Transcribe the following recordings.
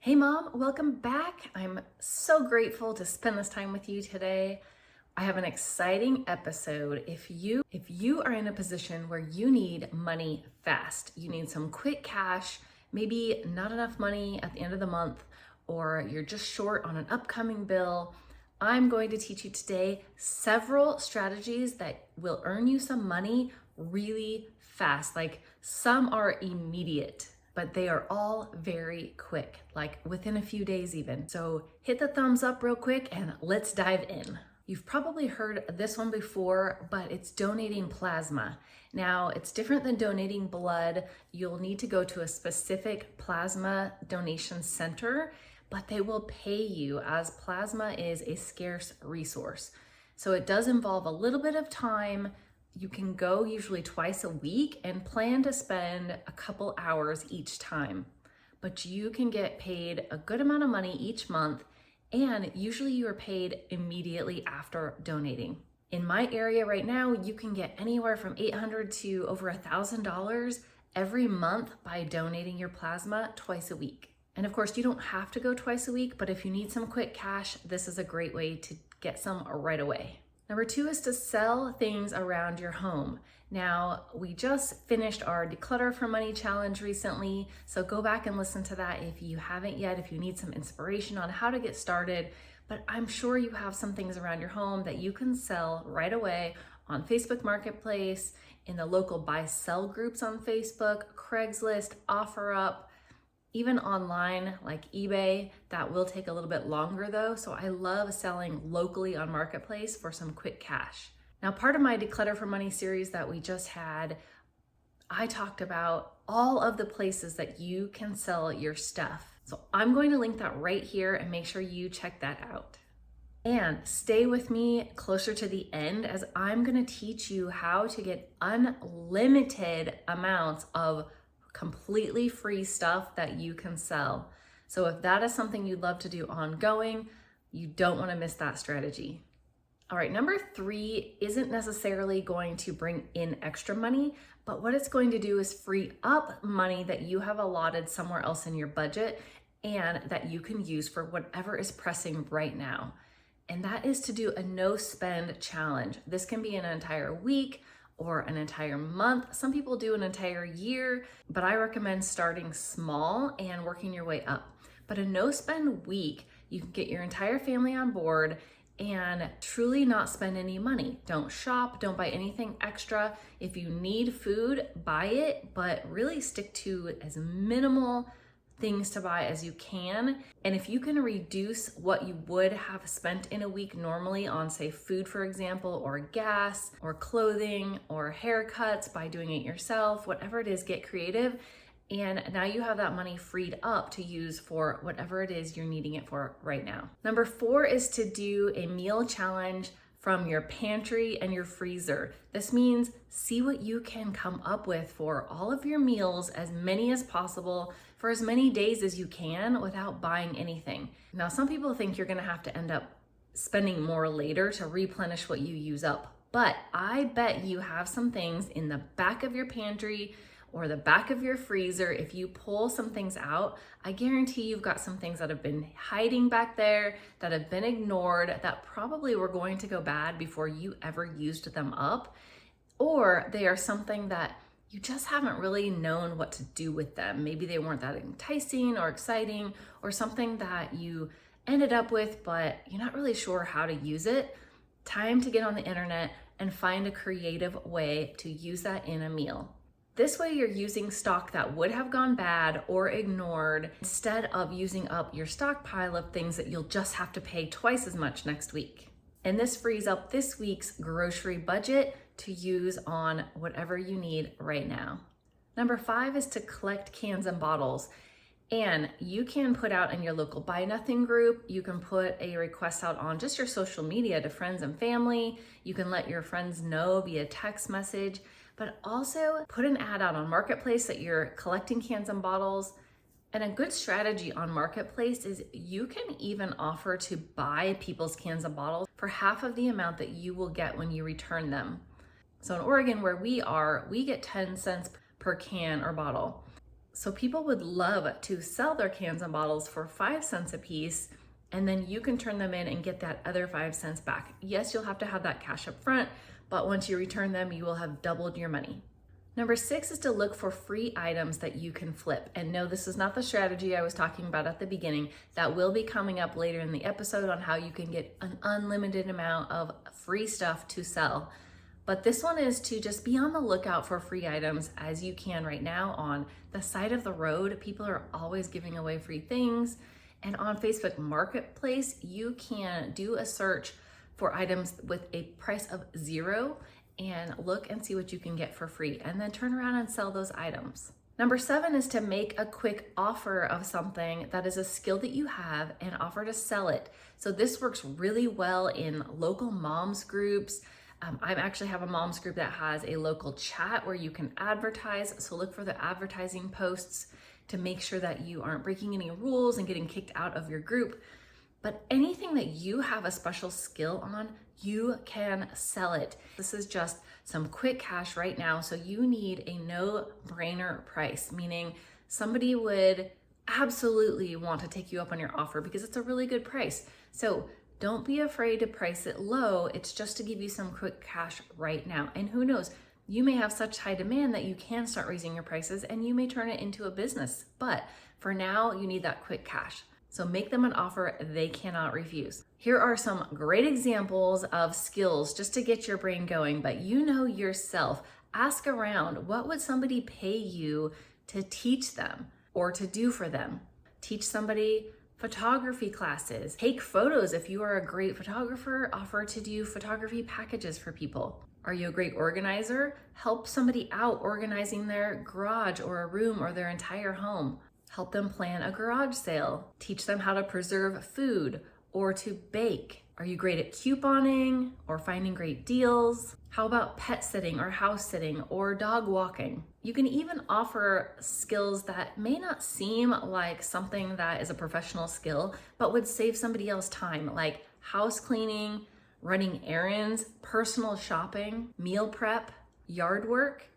Hey mom, welcome back. I'm so grateful to spend this time with you today. I have an exciting episode. If you are in a position where you need money fast, you need some quick cash, maybe not enough money at the end of the month, or you're just short on an upcoming bill, I'm going to teach you today several strategies that will earn you some money really fast. Like some are immediate, but they are all very quick, like within a few days even. So hit the thumbs up real quick and let's dive in. You've probably heard this one before, but it's donating plasma. Now, it's different than donating blood. You'll need to go to a specific plasma donation center, but they will pay you as plasma is a scarce resource. So it does involve a little bit of time. You can go usually twice a week and plan to spend a couple hours each time, but you can get paid a good amount of money each month, and usually you are paid immediately after donating. In my area right now, you can get anywhere from $800 to over $1,000 every month by donating your plasma twice a week. And of course, you don't have to go twice a week, but if you need some quick cash, this is a great way to get some right away. Number 2 is to sell things around your home. Now, we just finished our Declutter for Money challenge recently, so go back and listen to that if you haven't yet, if you need some inspiration on how to get started. But I'm sure you have some things around your home that you can sell right away on Facebook Marketplace, in the local buy-sell groups on Facebook, Craigslist, OfferUp, even online like eBay. That will take a little bit longer though, so I love selling locally on Marketplace for some quick cash. Now, part of my Declutter for Money series that we just had, I talked about all of the places that you can sell your stuff. So I'm going to link that right here and make sure you check that out. And stay with me closer to the end as I'm going to teach you how to get unlimited amounts of completely free stuff that you can sell. So if that is something you'd love to do ongoing, you don't want to miss that strategy. All right, number 3 isn't necessarily going to bring in extra money, but what it's going to do is free up money that you have allotted somewhere else in your budget and that you can use for whatever is pressing right now. And that is to do a no spend challenge. This can be an entire week or an entire month. Some people do an entire year, but I recommend starting small and working your way up. But a no spend week, you can get your entire family on board and truly not spend any money. Don't shop, don't buy anything extra. If you need food, buy it, but really stick to as minimal things to buy as you can. And if you can reduce what you would have spent in a week normally on, say, food, for example, or gas, or clothing, or haircuts by doing it yourself, whatever it is, get creative. And now you have that money freed up to use for whatever it is you're needing it for right now. Number 4 is to do a meal challenge from your pantry and your freezer. This means see what you can come up with for all of your meals, as many as possible, for as many days as you can without buying anything. Now, some people think you're gonna have to end up spending more later to replenish what you use up, but I bet you have some things in the back of your pantry or the back of your freezer. If you pull some things out, I guarantee you've got some things that have been hiding back there, that have been ignored, that probably were going to go bad before you ever used them up, or they are something that you just haven't really known what to do with them. Maybe they weren't that enticing or exciting, or something that you ended up with, but you're not really sure how to use it. Time to get on the internet and find a creative way to use that in a meal. This way you're using stock that would have gone bad or ignored instead of using up your stockpile of things that you'll just have to pay twice as much next week. And this frees up this week's grocery budget to use on whatever you need right now. Number 5 is to collect cans and bottles. And you can put out in your local Buy Nothing group, you can put a request out on just your social media to friends and family. You can let your friends know via text message, but also put an ad out on Marketplace that you're collecting cans and bottles. And a good strategy on Marketplace is you can even offer to buy people's cans and bottles for half of the amount that you will get when you return them. So in Oregon, where we are, we get 10 cents per can or bottle. So people would love to sell their cans and bottles for 5 cents a piece, and then you can turn them in and get that other 5 cents back. Yes, you'll have to have that cash up front, but once you return them, you will have doubled your money. Number 6 is to look for free items that you can flip. And no, this is not the strategy I was talking about at the beginning. That will be coming up later in the episode on how you can get an unlimited amount of free stuff to sell. But this one is to just be on the lookout for free items as you can right now. On the side of the road, people are always giving away free things. And on Facebook Marketplace, you can do a search for items with a price of 0 and look and see what you can get for free, and then turn around and sell those items. Number 7 is to make a quick offer of something that is a skill that you have and offer to sell it. So this works really well in local moms groups. I actually have a moms group that has a local chat where you can advertise. So look for the advertising posts to make sure that you aren't breaking any rules and getting kicked out of your group. But anything that you have a special skill on, you can sell it. This is just some quick cash right now. So you need a no-brainer price, meaning somebody would absolutely want to take you up on your offer because it's a really good price. So don't be afraid to price it low. It's just to give you some quick cash right now. And who knows, you may have such high demand that you can start raising your prices and you may turn it into a business. But for now, you need that quick cash. So make them an offer they cannot refuse. Here are some great examples of skills just to get your brain going, but you know yourself. Ask around, what would somebody pay you to teach them or to do for them? Teach somebody photography classes. Take photos. If you are a great photographer, offer to do photography packages for people. Are you a great organizer? Help somebody out organizing their garage or a room or their entire home. Help them plan a garage sale. Teach them how to preserve food or to bake. Are you great at couponing or finding great deals? How about pet sitting or house sitting or dog walking? You can even offer skills that may not seem like something that is a professional skill, but would save somebody else time, like house cleaning, running errands, personal shopping, meal prep, yard work.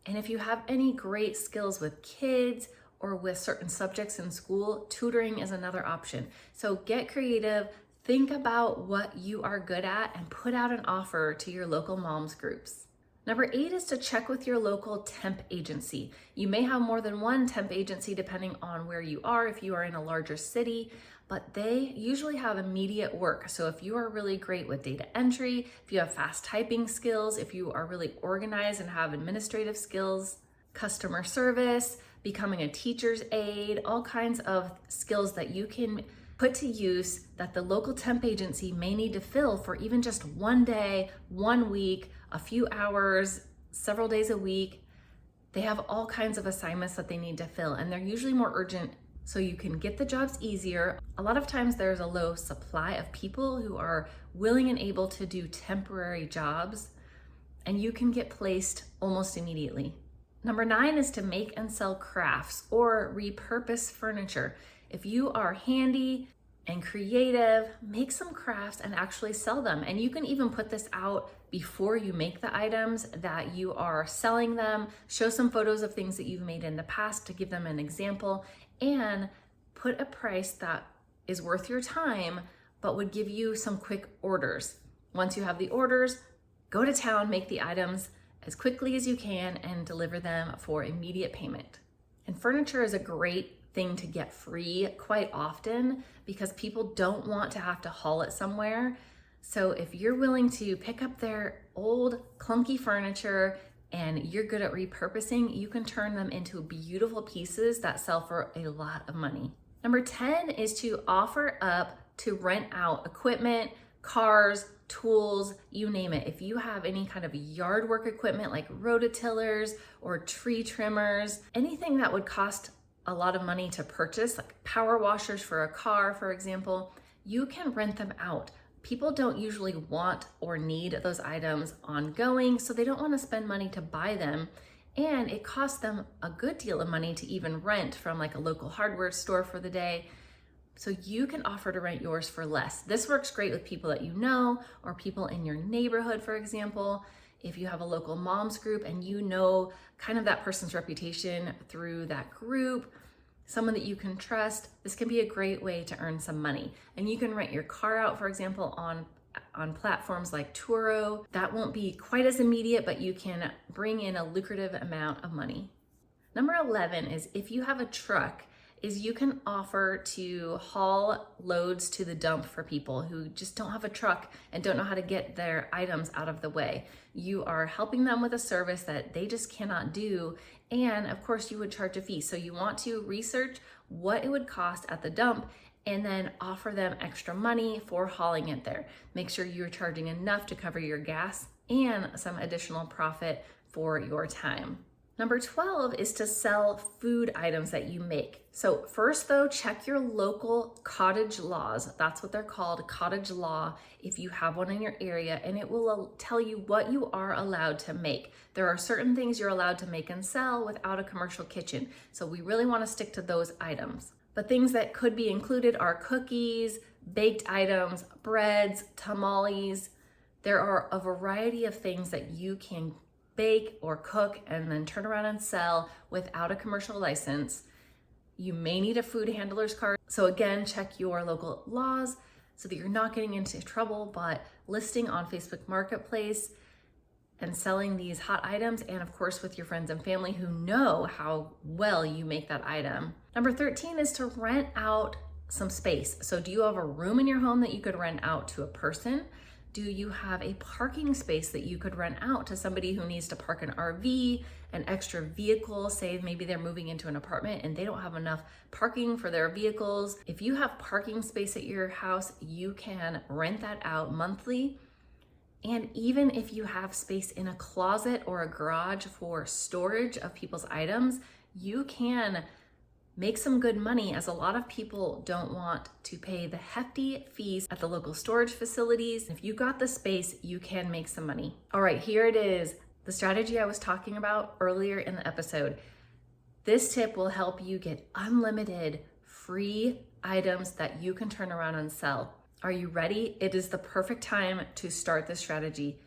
And if you have any great skills with kids or with certain subjects in school, tutoring is another option. So get creative, think about what you are good at, and put out an offer to your local moms groups. Number 8 is to check with your local temp agency. You may have more than one temp agency depending on where you are, if you are in a larger city, but they usually have immediate work. So if you are really great with data entry, if you have fast typing skills, if you are really organized and have administrative skills, customer service, becoming a teacher's aide, all kinds of skills that you can put to use that the local temp agency may need to fill for even just one day, 1 week, a few hours, several days a week. They have all kinds of assignments that they need to fill, and they're usually more urgent so you can get the jobs easier. A lot of times there's a low supply of people who are willing and able to do temporary jobs, and you can get placed almost immediately. Number 9 is to make and sell crafts or repurpose furniture. If you are handy and creative, make some crafts and actually sell them. And you can even put this out before you make the items that you are selling them. Show some photos of things that you've made in the past to give them an example, and put a price that is worth your time but would give you some quick orders. Once you have the orders, go to town, make the items as quickly as you can and deliver them for immediate payment. And furniture is a great thing to get free quite often because people don't want to have to haul it somewhere. So if you're willing to pick up their old clunky furniture and you're good at repurposing, you can turn them into beautiful pieces that sell for a lot of money. Number 10 is to offer up to rent out equipment, cars, tools, you name it. If you have any kind of yard work equipment like rototillers or tree trimmers, anything that would cost a lot of money to purchase, like power washers for a car, for example, you can rent them out. People don't usually want or need those items ongoing, so they don't want to spend money to buy them. And it costs them a good deal of money to even rent from like a local hardware store for the day. So you can offer to rent yours for less. This works great with people that you know or people in your neighborhood, for example. If you have a local moms group and you know kind of that person's reputation through that group, someone that you can trust, this can be a great way to earn some money. And you can rent your car out, for example, on platforms like Turo. That won't be quite as immediate, but you can bring in a lucrative amount of money. Number 11 is if you have a truck, is you can offer to haul loads to the dump for people who just don't have a truck and don't know how to get their items out of the way. You are helping them with a service that they just cannot do. And of course you would charge a fee. So you want to research what it would cost at the dump and then offer them extra money for hauling it there. Make sure you're charging enough to cover your gas and some additional profit for your time. Number 12 is to sell food items that you make. So first though, check your local cottage laws. That's what they're called, cottage law, if you have one in your area, and it will tell you what you are allowed to make. There are certain things you're allowed to make and sell without a commercial kitchen. So we really want to stick to those items. But things that could be included are cookies, baked items, breads, tamales. There are a variety of things that you can bake or cook and then turn around and sell without a commercial license. You may need a food handler's card. So again, check your local laws so that you're not getting into trouble, but listing on Facebook Marketplace and selling these hot items, and of course with your friends and family who know how well you make that item. Number 13 is to rent out some space. So do you have a room in your home that you could rent out to a person? Do you have a parking space that you could rent out to somebody who needs to park an RV, an extra vehicle? Say maybe they're moving into an apartment and they don't have enough parking for their vehicles. If you have parking space at your house, you can rent that out monthly. And even if you have space in a closet or a garage for storage of people's items, you can make some good money, as a lot of people don't want to pay the hefty fees at the local storage facilities. If you got the space, you can make some money. All right, here it is, the strategy I was talking about earlier in the episode. This tip will help you get unlimited free items that you can turn around and sell. Are you ready? It is the perfect time to start this strategy.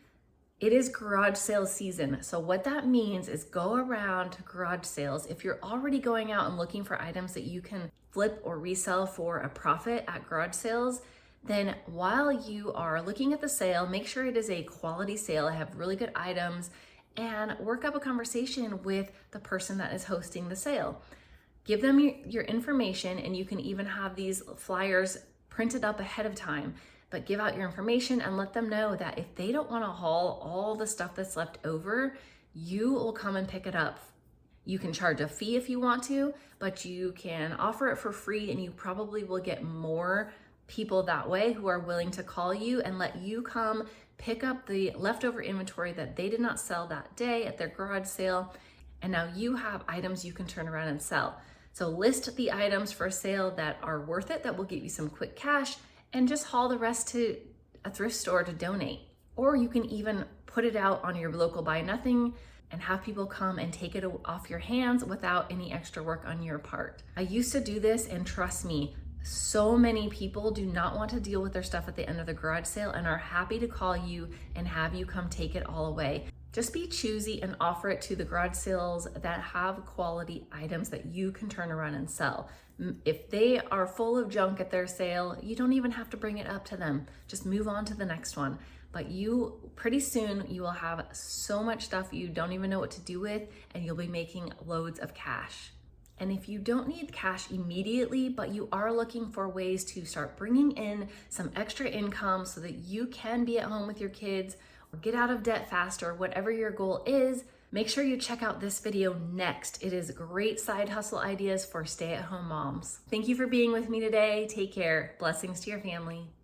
It is garage sale season. So what that means is go around to garage sales. If you're already going out and looking for items that you can flip or resell for a profit at garage sales, then while you are looking at the sale, make sure it is a quality sale, have really good items, and work up a conversation with the person that is hosting the sale. Give them your information, and you can even have these flyers printed up ahead of time. But give out your information and let them know that if they don't want to haul all the stuff that's left over, you will come and pick it up. You can charge a fee if you want to, but you can offer it for free, and you probably will get more people that way who are willing to call you and let you come pick up the leftover inventory that they did not sell that day at their garage sale. And now you have items you can turn around and sell. So list the items for sale that are worth it, that will get you some quick cash, and just haul the rest to a thrift store to donate. Or you can even put it out on your local Buy Nothing and have people come and take it off your hands without any extra work on your part. I used to do this, and trust me, so many people do not want to deal with their stuff at the end of the garage sale and are happy to call you and have you come take it all away. Just be choosy and offer it to the garage sales that have quality items that you can turn around and sell. If they are full of junk at their sale, you don't even have to bring it up to them. Just move on to the next one. But pretty soon you will have so much stuff you don't even know what to do with, and you'll be making loads of cash. And if you don't need cash immediately, but you are looking for ways to start bringing in some extra income so that you can be at home with your kids or get out of debt faster, whatever your goal is, make sure you check out this video next. It is great side hustle ideas for stay-at-home moms. Thank you for being with me today. Take care. Blessings to your family.